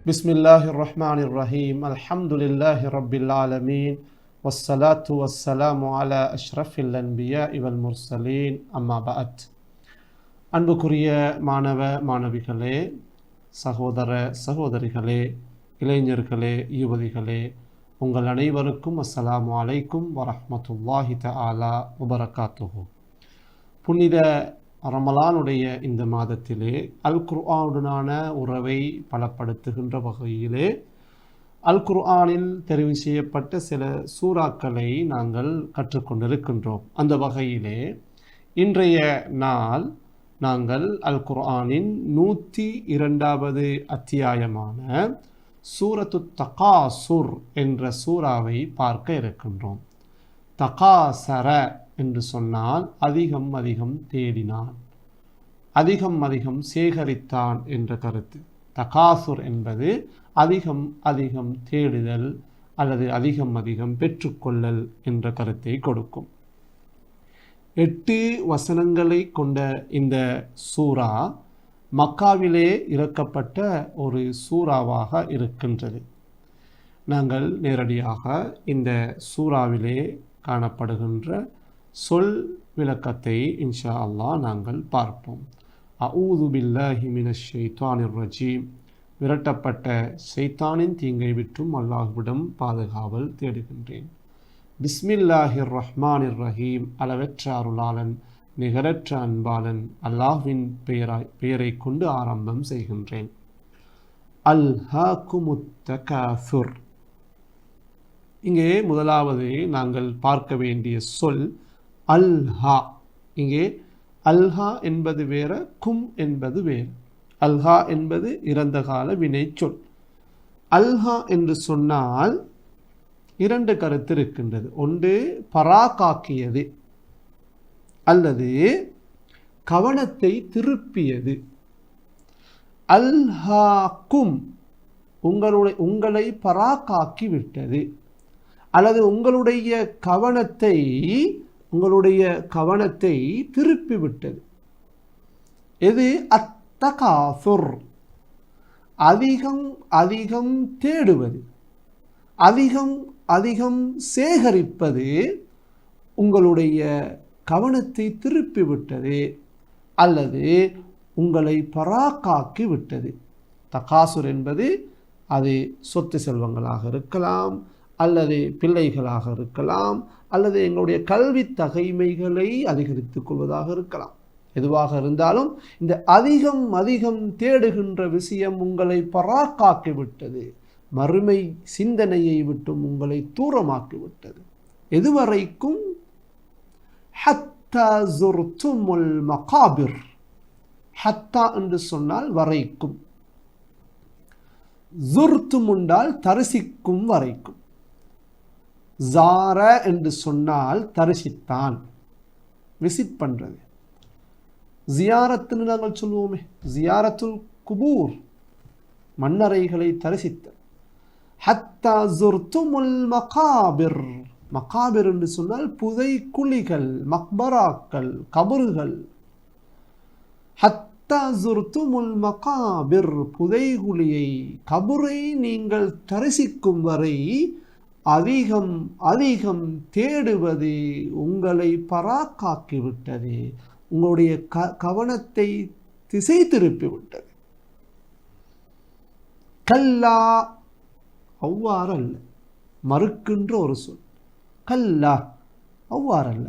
பிஸ்மில்லாஹிர்ரஹ்மானிர்ரஹீம். அல்ஹம்துலில்லாஹி ரப்பில் ஆலமீன். வஸ்ஸலாத்து வஸ்ஸலாமு அலா அஷ்ரஃபில் அன்பியாஇ வல் முர்சலீன். அம்மா பஅத். அன்புக்குரிய மாணவ மாணவிகளே, சகோதர சகோதரிகளே, இளைஞர்களே, யுவதிகளே, உங்கள் அனைவருக்கும் அஸ்ஸலாமு அலைக்கும் வரஹ்மத்துல்லாஹி தஆலா வபரகாத்துஹு. புனித ரமலானுடைய இந்த மாதத்திலே அல் குர்ஆனுடனான உறவை பலப்படுத்துகின்ற வகையிலே அல் குர்ஆனில் தெரிவு செய்யப்பட்ட சில சூறாக்களை நாங்கள் கற்றுக்கொண்டிருக்கின்றோம். அந்த வகையிலே இன்றைய நாள் நாங்கள் அல் குர்ஆனின் 102வது அத்தியாயமான சூரத்து தகாசுர் என்ற சூறாவை பார்க்க இருக்கின்றோம். தகாசர என்று சொன்னால் அதிகம் அதிகம் தேடினான், அதிகம் அதிகம் சேகரித்தான் என்ற கருத்து. தகாசுர் என்பது அதிகம் அதிகம் தேடுதல் அல்லது அதிகம் அதிகம் பெற்றுக்கொள்ளல் என்ற கருத்தை கொடுக்கும். 8 வசனங்களை கொண்ட இந்த சூரா மக்காவிலே இறக்கப்பட்ட ஒரு சூறாவாக இருக்கின்றது. நாங்கள் நேரடியாக இந்த சூறாவிலே காணப்படுகின்ற சொல் விளக்கத்தை இன்ஷா அல்லாஹ் நாங்கள் பார்ப்போம். அஊது பில்லாஹி மினஷ் ஷைத்தானிர் ரஜீம். விரட்டப்பட்ட ஷைத்தானின் தீங்கை விட்டும் அல்லாஹ்விடம் பாதுகாவல் தேடுகின்றேன். பிஸ்மில்லாஹிர் ரஹ்மானிர் ரஹீம். அளவற்ற அருளாளன் நிகரற்ற அன்பாளன் அல்லாஹ்வின் பெயரை கொண்டு ஆரம்பம் செய்கின்றேன். அல்ஹாகுமுத் தகாசுர். இங்கே முதலாவது நாங்கள் பார்க்க வேண்டிய சொல் அல்ஹா. இங்கே அல்ஹா என்பது வேற, கும் என்பது வேறு. அல்ஹா என்பது இறந்த கால வினை சொல். அல்ஹா என்று சொன்னால் 2 கருத்து இருக்கின்றது. ஒன்று பராக்காக்கியது அல்லது கவனத்தை திருப்பியது. அல்ஹாக்கும் உங்களை பராக்காக்கி விட்டது அல்லது உங்களுடைய கவனத்தை திருப்பிவிட்டது. இது அத்தகாசுர், அதிகம் அதிகம் தேடுவது, அதிகம் அதிகம் சேகரிப்பது உங்களுடைய கவனத்தை திருப்பிவிட்டது அல்லது உங்களை பராக்காக்கி விட்டது. தகாசுர் என்பது அது சொத்து செல்வங்களாக இருக்கலாம், அல்லது பிள்ளைகளாக இருக்கலாம், அல்லது எங்களுடைய கல்வி தகைமைகளை அதிகரித்துக் கொள்வதாக இருக்கலாம். எதுவாக இருந்தாலும் இந்த அதிகம் அதிகம் தேடுகின்ற விஷயம் உங்களை பராக்காக்கிவிட்டது, மறுமை சிந்தனையை விட்டும் உங்களை தூரமாக்கிவிட்டது. எதுவரைக்கும்? ஹத்தா ஸுர்துமுல் மகாபிர். ஹத்தா என்று சொன்னால் வரைக்கும், ஸுர்தும் என்றால் தரிசிக்கும் வரைக்கும். ஜார என்று சொன்னால் தரிசித்தான், விசிட் பண்றது. ஜியாரத்துன்னு நாங்கள் சொல்லுவோமே, ஜியாரத்துல் குபூர், மண்ணறைகளை தரிசித்தல். ஹத்தா ஸுர்துமுல் மகாபிர். மகாபிர் என்று சொன்னால் புதை குழிகள், மக்பராக்கள், கபறுகள். ஹத்தா ஸுர்துமுல் மகாபிர், புதைகுழியை, கபரை நீங்கள் தரிசிக்கும் வரை அதிகம் அதிகம் தேடுவது உங்களை பராக்காக்கிவிட்டது, உங்களுடைய கவனத்தை திசை திருப்பிவிட்டது. கல்லா, அவ்வாறல்ல, மறுக்கின்ற ஒரு சொல். கல்லா, அவ்வாறல்ல.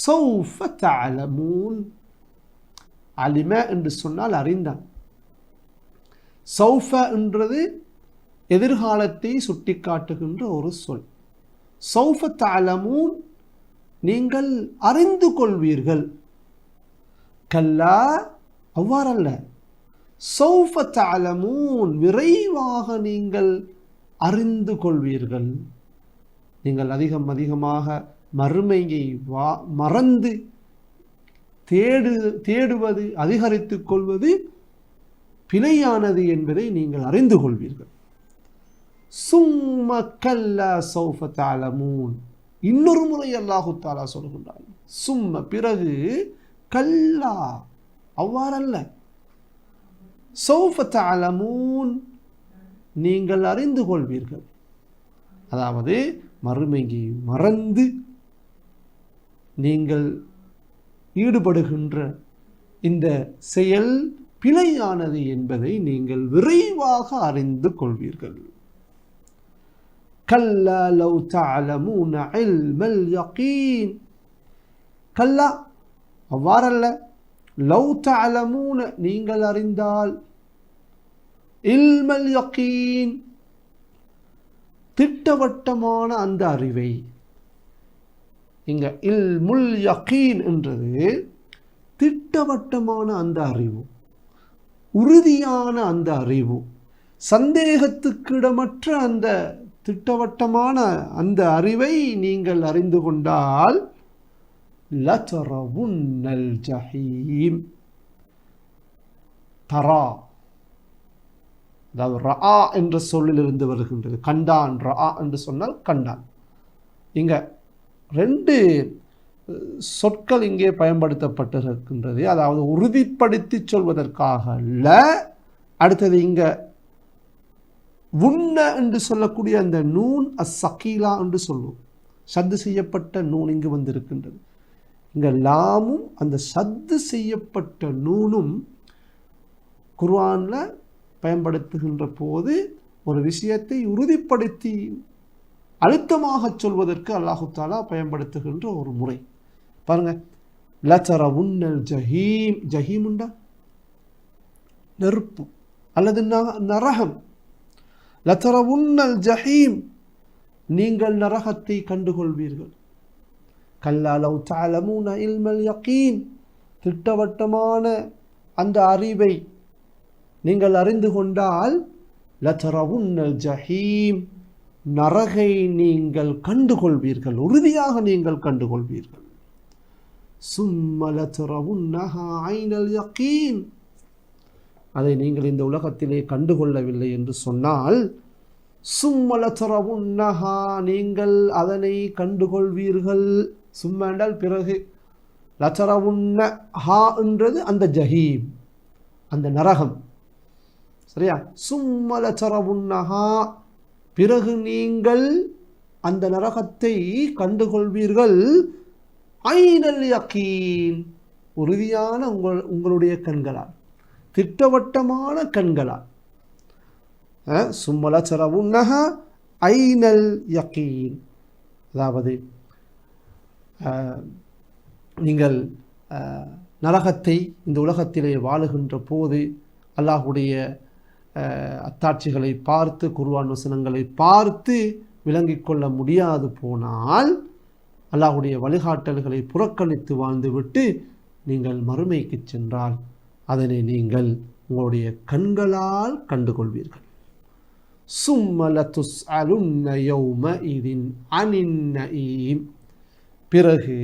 சௌஃப தஅலமூன். அலிம என்று சொன்னால் அறிந்தான். சௌஃப என்றது எதிர்காலத்தை சுட்டிக்காட்டுகின்ற ஒரு சொல். சௌஃப தஅலமூன், நீங்கள் அறிந்து கொள்வீர்கள். கல்லா, அவ்வாறல்ல. சௌஃப தஅலமூன், விரைவாக நீங்கள் அறிந்து கொள்வீர்கள். நீங்கள் அதிகம் அதிகமாக மறுமையை மறந்து தேடுவது, அதிகரித்துக் கொள்வது பிழையானது என்பதை நீங்கள் அறிந்து கொள்வீர்கள். சும்ம கல்லா சௌஃப தஅலமூன். இன்னொரு முறை அல்லாஹு தஆலா சொல்கின்றான், சும்ம பிறகு, கல்லா அவ்வாறல்ல, சௌஃப தஅலமூன் நீங்கள் அறிந்து கொள்வீர்கள். அதாவது மறுமையை மறந்து நீங்கள் ஈடுபடுகின்ற இந்த செயல் பிழையானது என்பதை நீங்கள் விரைவாக அறிந்து கொள்வீர்கள். கல்லா லவ் தஅலமூன இல்மல் யகீன், கல்லா அவ்வாறல்ல, லவ் தஅலமூன நீங்கள் அறிந்தால், இல்மல் யகீன் திட்டவட்டமான அந்த அறிவை. இங்க இல்முல் யகீன் என்றது திட்டவட்டமான அந்த அறிவு, உறுதியான அந்த அறிவு, சந்தேகத்துக்கிடமற்ற அந்த திட்டவட்டமான அந்த அறிவை நீங்கள் அறிந்து கொண்டால், லதரவுன்னல் ஜஹீம், தரா அதாவது ரஆ என்ற சொல்லிலிருந்து வருகின்றது. கண்டான், ரஆ என்று சொன்னால் கண்டான். இங்க ரெண்டு சொற்கள் இங்கே பயன்படுத்தப்பட்டிருக்கின்றது. அதாவது உறுதிப்படுத்தி சொல்வதற்காக அல்ல. அடுத்தது இங்க உன்ன என்று சொல்லக்கூடிய அந்த நூன் அஸ்ஸகீலா என்று சொல்லுவோம். சத்து செய்யப்பட்ட நூன் இங்கு வந்திருக்கின்றது. இங்க லாமும் அந்த சத்து செய்யப்பட்ட நூனும் குர்ஆன்ல பயன்படுத்துகின்ற போது ஒரு விஷயத்தை உறுதிப்படுத்தி அழுத்தமாக சொல்வதற்கு அல்லாஹு தஆலா பயன்படுத்துகின்ற ஒரு முறை பாருங்க. லதரவுன்னல் ஜஹீம், ஜஹீம் உண்டா நெருப்பு அல்லது நரகம். லதரவுன்னல் ஜஹீம், நீங்கள் நரகத்தை கண்டுகொள்வீர்கள். கல்லா லவ் தஅலமூன இல்மல் யகீன், திட்டவட்டமான அந்த அறிவை நீங்கள் அறிந்து கொண்டால், லதரவுன்னல் ஜஹீம், நரகை நீங்கள் கண்டுகொள்வீர்கள், உறுதியாக நீங்கள் கண்டுகொள்வீர்கள். சும்ம லதரவுன்னஹா ஐனல் யகீன், அதை நீங்கள் இந்த உலகத்திலே கண்டுகொள்ளவில்லை என்று சொன்னால், சும்ம லதரவுன்னஹா, நீங்கள் அதனை கண்டுகொள்வீர்கள். சும்ம என்றால் பிறகு, லதரவுன்னஹா என்றது அந்த ஜஹீம், அந்த நரகம், சரியா? சும்ம லதரவுன்னஹா, பிறகு நீங்கள் அந்த நரகத்தை கண்டுகொள்வீர்கள். ஐனல் யகீன், உறுதியான உங்களுடைய கண்களால், திட்டவட்டமான கண்களால். சும்ம லதரவுன்னஹா ஐனல் யகீன், அதாவது நீங்கள் நரகத்தை இந்த உலகத்திலே வாழுகின்ற போது அல்லாஹுடைய அத்தாட்சிகளை பார்த்து, குர்ஆன் வசனங்களை பார்த்து விளங்கிக் கொள்ள முடியாது போனால், அல்லாஹுடைய வழிகாட்டல்களை புறக்கணித்து வாழ்ந்துவிட்டு நீங்கள் மறுமைக்கு சென்றால், அதனை நீங்கள் உங்களுடைய கண்களால் கண்டுகொள்வீர்கள். சும்ம லதுஸ்அலுன்ன யௌமஇதின் அனின் நஈம், பிறகு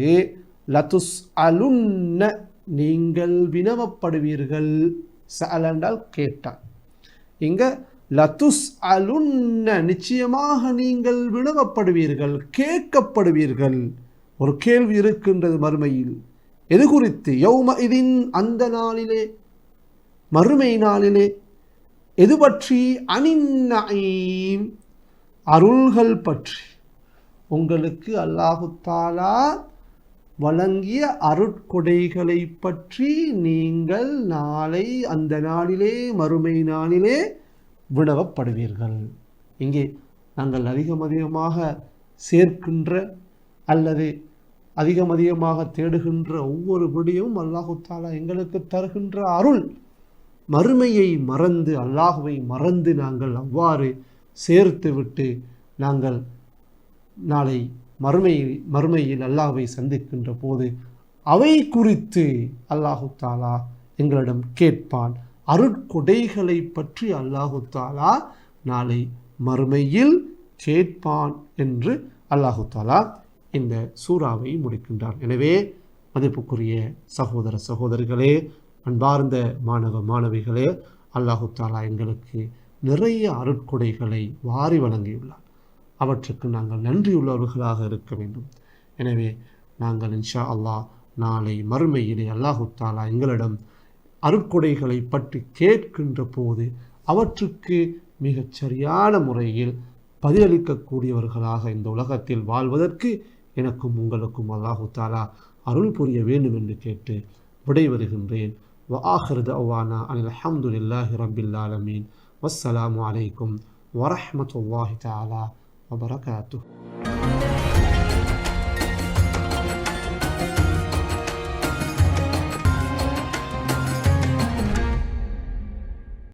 லதுஸ்அலுன்ன, நீங்கள் வினவப்படுவீர்கள். சஅல என்றால் கேட்டான். இங்க லதுஸ்அலுன்ன, நிச்சயமாக நீங்கள் வினவப்படுவீர்கள், கேட்கப்படுவீர்கள். ஒரு கேள்வி இருக்கின்றது மறுமையில். எது குறித்து? யௌமஇதின், அந்த நாளிலே, மறுமை நாளிலே. எது பற்றி? அனின் நஈம், அருள்கள் பற்றி. உங்களுக்கு அல்லாஹு தஆலா வழங்கிய அருட்கொடைகளை பற்றி நீங்கள் நாளை அந்த நாளிலே, மறுமை நாளிலே வினவப்படுவீர்கள். இங்கே நாங்கள் அதிகமாக சேர்க்கின்ற அல்லது அதிகமாக தேடுகின்ற ஒவ்வொரு விடயமும் அல்லாஹு தஆலா எங்களுக்கு தருகின்ற அருள். மறுமையை மறந்து, அல்லாஹுவை மறந்து நாங்கள் அவ்வாறு சேர்த்துவிட்டு நாங்கள் நாளை மறுமையில் அல்லாஹ்வை சந்திக்கின்ற போது அவை குறித்து அல்லாஹு தஆலா எங்களிடம் கேட்பான். அருட்கொடைகளை பற்றி அல்லாஹு தஆலா நாளை மறுமையில் கேட்பான் என்று அல்லாஹு தஆலா இந்த சூறாவை முடிக்கின்றார். எனவே மதிப்புக்குரிய சகோதர சகோதரிகளே, அன்பார்ந்த மாணவ மாணவிகளே, அல்லாஹு தஆலா எங்களுக்கு நிறைய அருட்கொடைகளை வாரி வழங்கியுள்ளார். அவற்றுக்கு நாங்கள் நன்றியுள்ளவர்களாக இருக்க வேண்டும். எனவே நாங்கள் இன்ஷா அல்லாஹ் நாளை மறுமையிலே அல்லாஹு தஆலா எங்களிடம் அருட்கொடைகளை பற்றி கேட்கின்ற போது அவற்றுக்கு மிகச் சரியான முறையில் பதிலளிக்கக்கூடியவர்களாக இந்த உலகத்தில் வாழ்வதற்கு எனக்கும் உங்களுக்கும் அல்லாஹு தாலா அருள் புரிய வேண்டும் என்று கேட்டு விடைபெறுகின்றேன். وآخر دعوانا أن الحمد لله رب العالمين والسلام عليكم ورحمة الله تعالى وبركاته.